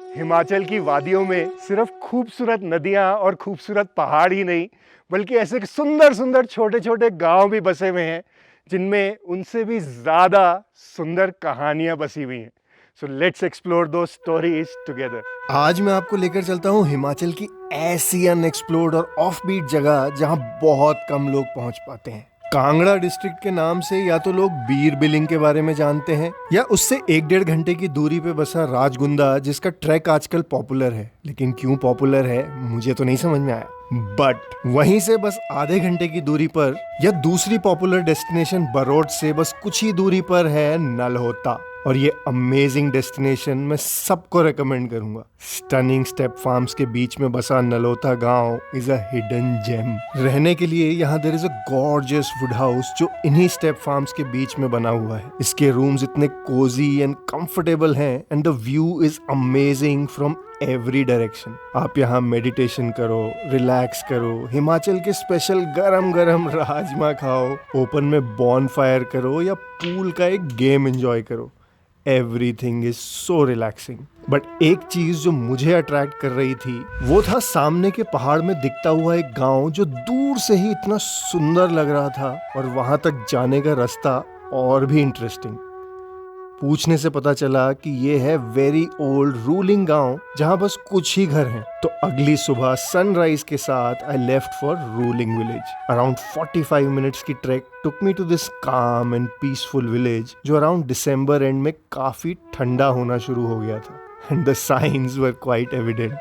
हिमाचल की वादियों में सिर्फ खूबसूरत नदियां और खूबसूरत पहाड़ ही नहीं, बल्कि ऐसे सुंदर सुंदर छोटे छोटे गांव भी बसे हुए हैं, जिनमें उनसे भी ज़्यादा सुंदर कहानियां बसी हुई हैं। सो लेट्स एक्सप्लोर दो स्टोरीज टुगेदर। आज मैं आपको लेकर चलता हूँ हिमाचल की ऐसी अनएक्सप्लोर्ड और ऑफबीट जगह जहाँ बहुत कम लोग पहुँच पाते हैं। कांगड़ा डिस्ट्रिक्ट के नाम से या तो लोग बीर बिलिंग के बारे में जानते हैं, या उससे 1-1.5 घंटे की दूरी पे बसा राजगुंदा, जिसका ट्रैक आजकल पॉपुलर है। लेकिन क्यों पॉपुलर है मुझे तो नहीं समझ में आया। बट वहीं से बस आधे घंटे की दूरी पर या दूसरी पॉपुलर डेस्टिनेशन बरोड से बस कुछ ही दूरी पर है नलहोता। और ये अमेजिंग डेस्टिनेशन मैं सबको रेकमेंड करूंगा। स्टनिंग स्टेप फार्म्स के बीच में बसा नलहोता गांव इज अ हिडन जेम। रहने के लिए यहाँ there is a gorgeous wood house जो इन्हीं स्टेप फार्म्स के बीच में बना हुआ है। इसके रूम्स इतने कोजी एंड कंफर्टेबल हैं and the view is amazing from every direction. आप यहाँ मेडिटेशन करो, रिलैक्स करो, हिमाचल के स्पेशल गरम गरम राजमा खाओ, ओपन में बॉनफायर करो या पूल का एक गेम एंजॉय करो। Everything is so relaxing. But एक चीज जो मुझे अट्रैक्ट कर रही थी वो था सामने के पहाड़ में दिखता हुआ एक गांव जो दूर से ही इतना सुंदर लग रहा था, और वहां तक जाने का रास्ता और भी इंटरेस्टिंग। पूछने से पता चला कि ये है वेरी ओल्ड रूलिंग गांव जहां बस कुछ ही घर हैं। तो अगली सुबह सनराइज के साथ I left for ruling village. Around 45 minutes की trek took me to this calm and peaceful village जो अराउंड दिसंबर एंड में काफी ठंडा होना शुरू हो गया था, and the signs were quite evident.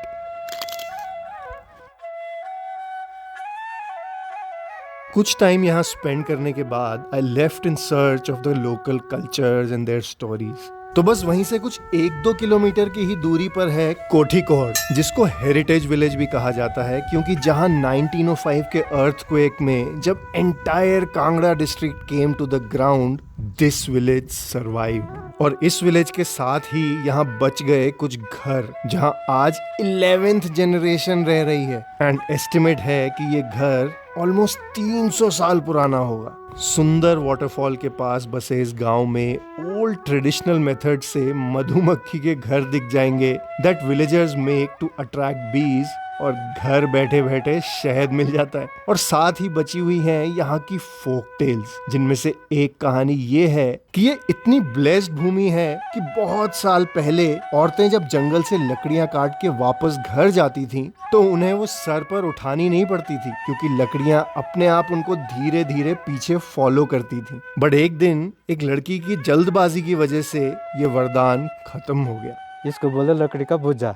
कुछ टाइम यहाँ स्पेंड करने के बाद I left in search of the local cultures and their stories. तो बस वहीं से कुछ 1-2 किलोमीटर की ही दूरी पर है कोठीकोड, जिसको हेरिटेज विलेज भी कहा जाता है, क्योंकि जहां 1905 के अर्थक्वेक में जब entire Kangra district came to the ground, this village survived. और इस विलेज के साथ ही यहाँ बच गए कुछ घर जहां आज 11th जनरेशन रह रही है, एंड एस्टिमेट है कि ये घर ऑलमोस्ट 300 साल पुराना होगा। सुंदर वाटरफॉल के पास बसे इस गांव में ओल्ड ट्रेडिशनल मेथड से मधुमक्खी के घर दिख जाएंगे that villagers make to attract bees, और घर बैठे बैठे शहद मिल जाता है। और साथ ही बची हुई हैं यहाँ की फोक टेल्स, जिनमें से एक कहानी ये है कि ये इतनी ब्लेस्ड भूमि है कि बहुत साल पहले औरतें जब जंगल से लकड़ियां काट के वापस घर जाती थीं, तो उन्हें वो सर पर उठानी नहीं पड़ती थी, क्योंकि लकड़ियां अपने आप उनको धीरे धीरे पीछे फॉलो करती थी। बट एक दिन एक लड़की की जल्दबाजी की वजह से ये वरदान खत्म हो गया। इसको बोले लकड़ी का बोझा।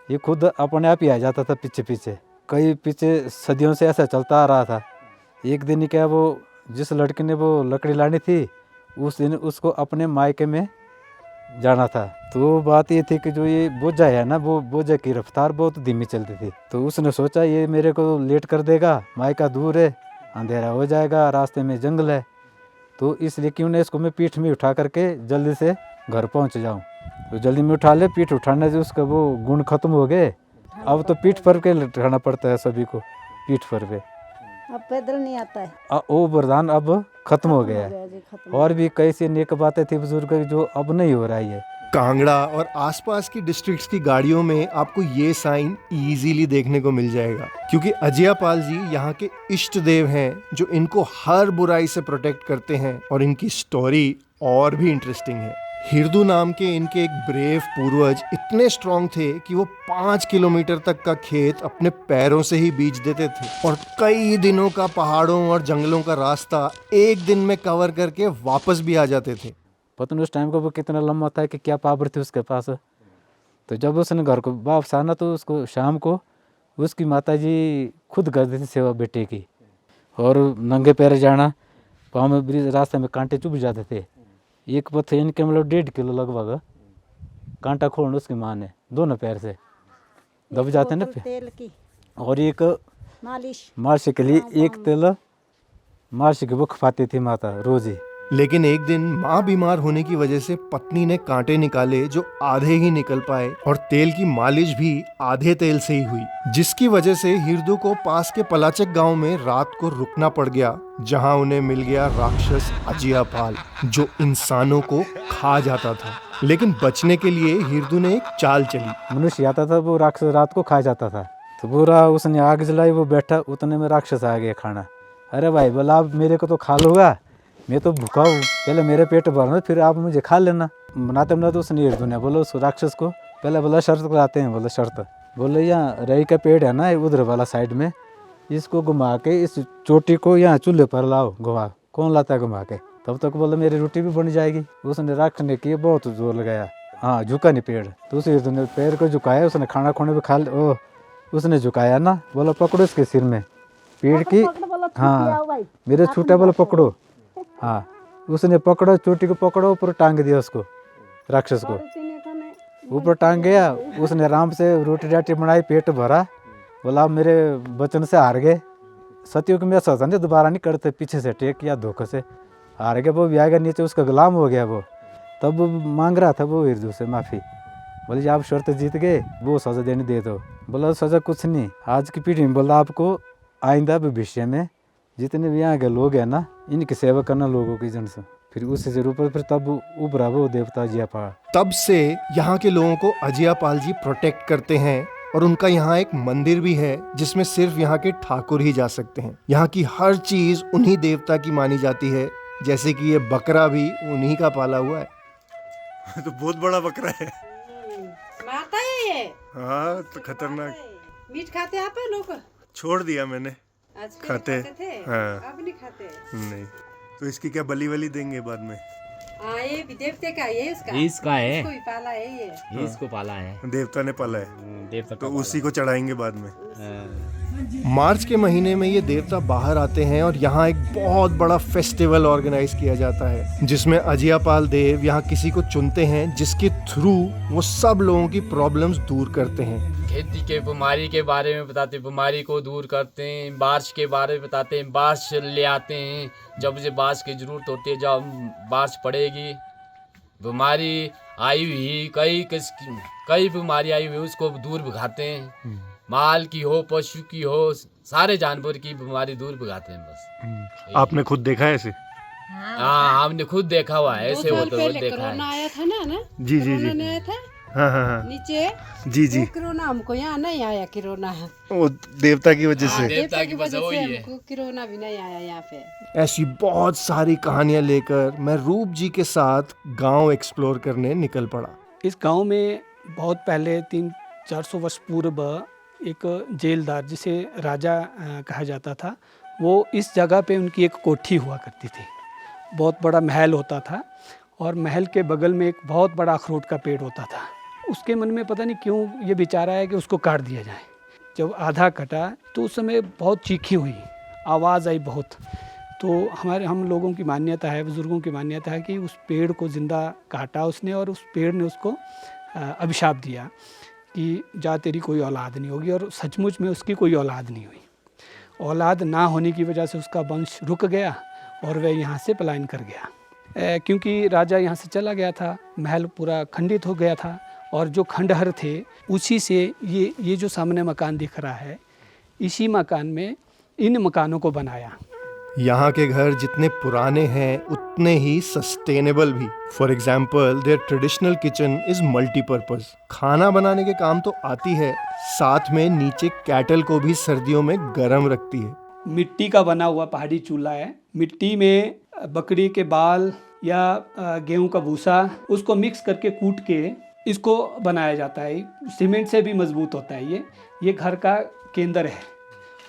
ये खुद अपने आप ही आ जाता था पीछे पीछे। कई पीछे सदियों से ऐसा चलता आ रहा था। एक दिन क्या, वो जिस लड़की ने वो लकड़ी लानी थी, उस दिन उसको अपने मायके में जाना था। तो बात ये थी कि जो ये बोझा है ना, वो बोझे की रफ्तार बहुत धीमी चलती थी। तो उसने सोचा ये मेरे को लेट कर देगा, मायका दूर है, अंधेरा हो जाएगा, रास्ते में जंगल है, तो इसलिए क्यों ना इसको मैं पीठ में उठा करके जल्दी से घर पहुंच जाऊं। तो जल्दी में उठा ले, पीठ उठाने से उसका वो गुण खत्म हो गए। अब तो पीठ पर के उठाना पड़ता है सभी को, पीठ पर पे। अब पैदल नहीं आता है। वो वरदान अब खत्म हो गया है। और भी कई सी नेक बातें थी बुजुर्ग जो अब नहीं हो रही है। कांगड़ा और आसपास की डिस्ट्रिक्ट्स की गाड़ियों में आपको ये साइन इजीली देखने को मिल जाएगा, क्योंकि अजय पाल जी यहाँ के इष्ट देव हैं जो इनको हर बुराई से प्रोटेक्ट करते हैं। और इनकी स्टोरी और भी इंटरेस्टिंग है। हिरदू नाम के इनके एक ब्रेव पूर्वज इतने स्ट्रांग थे कि वो 5 किलोमीटर तक का खेत अपने पैरों से ही बीज देते थे, और कई दिनों का पहाड़ों और जंगलों का रास्ता एक दिन में कवर करके वापस भी आ जाते थे। पता नहीं उस टाइम को वो कितना लंबा था कि क्या पावर थी उसके पास। तो जब उसने घर को वापस आना, तो उसको शाम को उसकी माताजी खुद करती थी सेवा बेटे की। और नंगे पैर जाना, पाँव में ब्रिज, रास्ते में कांटे चुभ जाते थे। एक पत्थर इनके मतलब 1.5 किलो लगभग कांटा खोलना उसकी माँ ने दोनों पैर से दब जाते हैं ना तेल की। और एक मालिश मालिश के लिए एक तेल मालिश की वो खपाती थी माता रोज ही। लेकिन एक दिन माँ बीमार होने की वजह से पत्नी ने कांटे निकाले जो आधे ही निकल पाए और तेल की मालिश भी आधे तेल से ही हुई, जिसकी वजह से हिरदू को पास के पलाचक गांव में रात को रुकना पड़ गया, जहां उन्हें मिल गया राक्षस अजियापाल जो इंसानों को खा जाता था। लेकिन बचने के लिए हिरदू ने एक चाल चली। मनुष्य आता था, वो राक्षस रात को खा जाता था, तो पूरा उसने आग जलाई, वो बैठा, उतने में राक्षस आ गया खाना। अरे भाई बोला आप मेरे को तो खा लोगा, मैं तो भूखा हूँ, पहले मेरे पेट भरना फिर आप मुझे खा लेना। बनाते बनाते उसने हिरदू ने बोला उस राक्षस को, पहले बोला शर्त कराते हैं, बोला शर्त, बोले यहाँ रई का पेड़ है ना उधर वाला साइड में, इसको घुमा के इस चोटी को यहाँ चूल्हे पर लाओ, घुमा। कौन लाता है घुमा के? तब तक बोला मेरी रोटी भी बन जाएगी। उसने रखने की बहुत जोर लगाया, हाँ झुका नहीं पेड़, तो उस हिरदू ने पैर को झुकाया, उसने खाना खोने भी खा उसने झुकाया ना, बोला पकड़ो इसके सिर में पेड़ की, हाँ मेरे छूटा, बोला पकड़ो, हाँ उसने पकड़ो, चोटी को पकड़ो, ऊपर टांग दिया उसको, राक्षस को ऊपर टांग गया। उसने आराम से रोटी राटी बनाई, पेट भरा, बोला आप मेरे वचन से हार गए, सतियों को मैं सोचा नहीं दोबारा नहीं करते, पीछे से टेक किया, धोखे से हार गया। वो भी आ गया नीचे, उसका गुलाम हो गया वो, तब मांग रहा था वो हिरदू से माफ़ी, बोले जी आप शर्त जीत गए, वो सज़ा देने दे दो। बोला सज़ा कुछ नहीं, आज की पीढ़ी में बोला आपको आइंदा भविष्य में जितने भी यहाँ के लोग हैं ना, इनकी सेवा करना लोगों की जन से। फिर उसी से ऊपर फिर तब उभरा वो देवता अजियापाल। तब से यहाँ के लोगों को अजियापाल जी प्रोटेक्ट करते हैं और उनका यहाँ एक मंदिर भी है जिसमें सिर्फ यहाँ के ठाकुर ही जा सकते हैं। यहाँ की हर चीज उन्हीं देवता की मानी जाती है, जैसे कि ये बकरा भी उन्हीं का पाला हुआ है। तो बहुत बड़ा बकरा है। मारता है ये। हाँ तो खतरनाक। मीट खाते आप लोग? छोड़ दिया मैंने, आज खाते थे, हाँ। अब नहीं खाते। नहीं तो इसकी क्या बलि वली देंगे बाद में? हाँ ये भी देवते का ये इसका इसका है, इसको ही पाला है ये इसको पाला है, देवता ने पाला है, देवता तो उसी को चढ़ाएंगे बाद में। मार्च के महीने में ये देवता बाहर आते हैं और यहाँ एक बहुत बड़ा फेस्टिवल ऑर्गेनाइज किया जाता है, जिसमें अजियापाल देव यहाँ किसी को चुनते हैं जिसके थ्रू वो सब लोगों की प्रॉब्लम्स दूर करते हैं। खेती के बीमारी के बारे में बताते हैं, बीमारी को दूर करते हैं, बारिश के बारे में बताते हैं, बारिश ले आते हैं, जब मुझे बारिश की जरूरत होती है, जब बारिश पड़ेगी, बीमारी आई हुई कई बीमारी आई हुई उसको दूर भगाते हैं, माल की हो पशु की हो सारे जानवर की बीमारी दूर भगाते हैं बस। आपने खुद देखा है ऐसे? हाँ हमने खुद देखा हुआ है, ऐसे होते हुए देखा कोरोना है। आया था ना जी जी जी, कोरोना आया था हाँ हाँ हाँ नीचे जी जी, वो कोरोना हमको यहाँ नहीं आया, कोरोना है वो देवता की वजह हाँ, से। देवता की वजह वही है। हमको कोरोना भी नहीं आया यहाँ पे। ऐसी बहुत सारी कहानियां लेकर मैं रूप जी के साथ गांव एक्सप्लोर करने निकल पड़ा। इस गांव में बहुत पहले 300-400 वर्ष पूर्व एक जेलदार जिसे राजा कहा जाता था, वो इस जगह पे उनकी एक कोठी हुआ करती थी, बहुत बड़ा महल होता था और महल के बगल में एक बहुत बड़ा अखरोट का पेड़ होता था। उसके मन में पता नहीं क्यों ये विचार आया कि उसको काट दिया जाए। जब आधा कटा तो उस समय बहुत चीखी हुई, आवाज़ आई बहुत, तो हम लोगों की मान्यता है, बुज़ुर्गों की मान्यता है कि उस पेड़ को ज़िंदा काटा उसने और उस पेड़ ने उसको अभिशाप दिया कि जा तेरी कोई औलाद नहीं होगी, और सचमुच में उसकी कोई औलाद नहीं हुई। औलाद ना होने की वजह से उसका वंश रुक गया और वह यहाँ से पलायन कर गया, क्योंकि राजा यहाँ से चला गया था, महल पूरा खंडित हो गया था और जो खंडहर थे उसी से ये जो सामने मकान दिख रहा है, इसी मकान में इन मकानों को बनाया। यहाँ के घर जितने पुराने हैं उतने ही सस्टेनेबल भी। For example there traditional kitchen is multipurpose. खाना बनाने के काम तो आती है, साथ में नीचे कैटल को भी सर्दियों में गर्म रखती है। मिट्टी का बना हुआ पहाड़ी चूल्हा है, मिट्टी में बकरी के बाल या गेहूं का भूसा उसको मिक्स करके कूट के इसको बनाया जाता है। सीमेंट से भी मजबूत होता है ये घर का केंद्र है।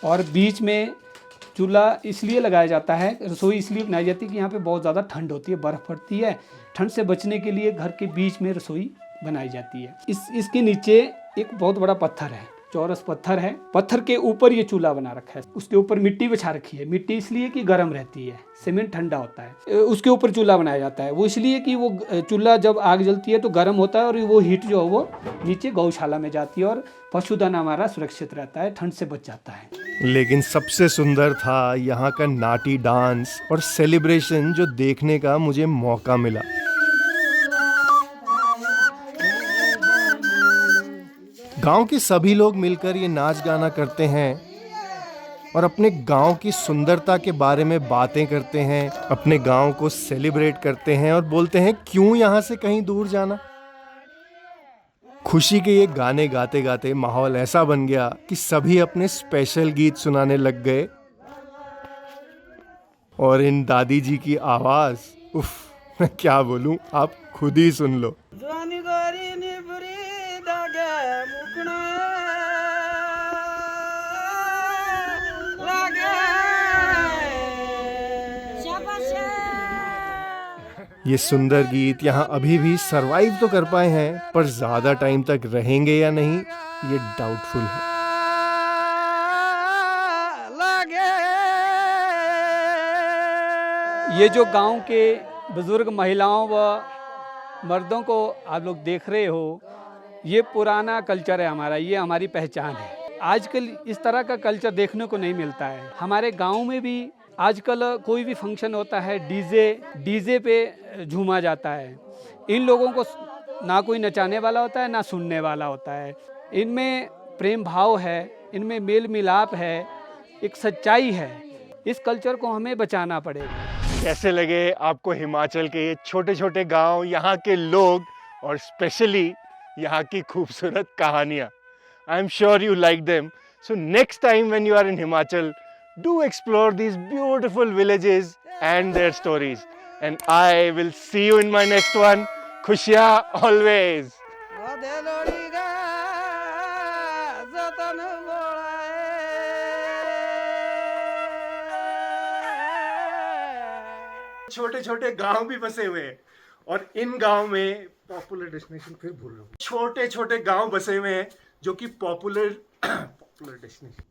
और बीच में चूल्हा इसलिए लगाया जाता है, रसोई इसलिए बनाई जाती है कि यहाँ पे बहुत ज़्यादा ठंड होती है, बर्फ़ पड़ती है, ठंड से बचने के लिए घर के बीच में रसोई बनाई जाती है। इसके नीचे एक बहुत बड़ा पत्थर है, चौरस पत्थर है, पत्थर के ऊपर ये चूल्हा बना रखा है, उसके ऊपर मिट्टी बिछा रखी है। मिट्टी इसलिए कि गर्म रहती है, सीमेंट ठंडा होता है। उसके ऊपर चूल्हा बनाया जाता है, वो इसलिए कि वो चूल्हा जब आग जलती है तो गर्म होता है और वो हीट जो है वो नीचे गौशाला में जाती है और पशुधन हमारा सुरक्षित रहता है, ठंड से बच जाता है। लेकिन सबसे सुंदर था यहाँ का नाटी डांस और सेलिब्रेशन जो देखने का मुझे मौका मिला। गांव के सभी लोग मिलकर ये नाच गाना करते हैं और अपने गांव की सुंदरता के बारे में बातें करते हैं, अपने गांव को सेलिब्रेट करते हैं और बोलते हैं क्यों यहाँ से कहीं दूर जाना। खुशी के ये गाने गाते गाते माहौल ऐसा बन गया कि सभी अपने स्पेशल गीत सुनाने लग गए और इन दादी जी की आवाज, उफ, मैं क्या बोलूं, आप खुद ही सुन लो। ये सुंदर गीत यहाँ अभी भी सरवाइव तो कर पाए हैं, पर ज्यादा टाइम तक रहेंगे या नहीं ये डाउटफुल है। ये जो गांव के बुजुर्ग महिलाओं व मर्दों को आप लोग देख रहे हो, ये पुराना कल्चर है हमारा, ये हमारी पहचान है। आजकल इस तरह का कल्चर देखने को नहीं मिलता है। हमारे गांव में भी आजकल कोई भी फंक्शन होता है डीजे पे झूमा जाता है। इन लोगों को ना कोई नचाने वाला होता है ना सुनने वाला होता है। इनमें प्रेम भाव है, इनमें मेल मिलाप है, एक सच्चाई है। इस कल्चर को हमें बचाना पड़ेगा। कैसे लगे आपको हिमाचल के ये छोटे छोटे गांव, यहाँ के लोग और स्पेशली यहाँ की खूबसूरत कहानियाँ? I am sure you like them. So next time when you are in Himachal, do explore these beautiful villages and their stories. And I will see you in my next one. Khushiyan always. छोटे छोटे गांव भी बसे हुए हैं और इन गांव में पॉपुलर डेस्टिनेशन, फिर भूल रहा हूँ, छोटे छोटे गांव बसे हुए हैं जो कि पॉपुलर डेस्टिनेशन।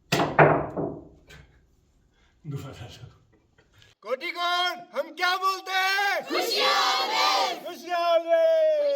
कोटिकोण, हम क्या बोलते हैं? खुशियां always! खुशियां always!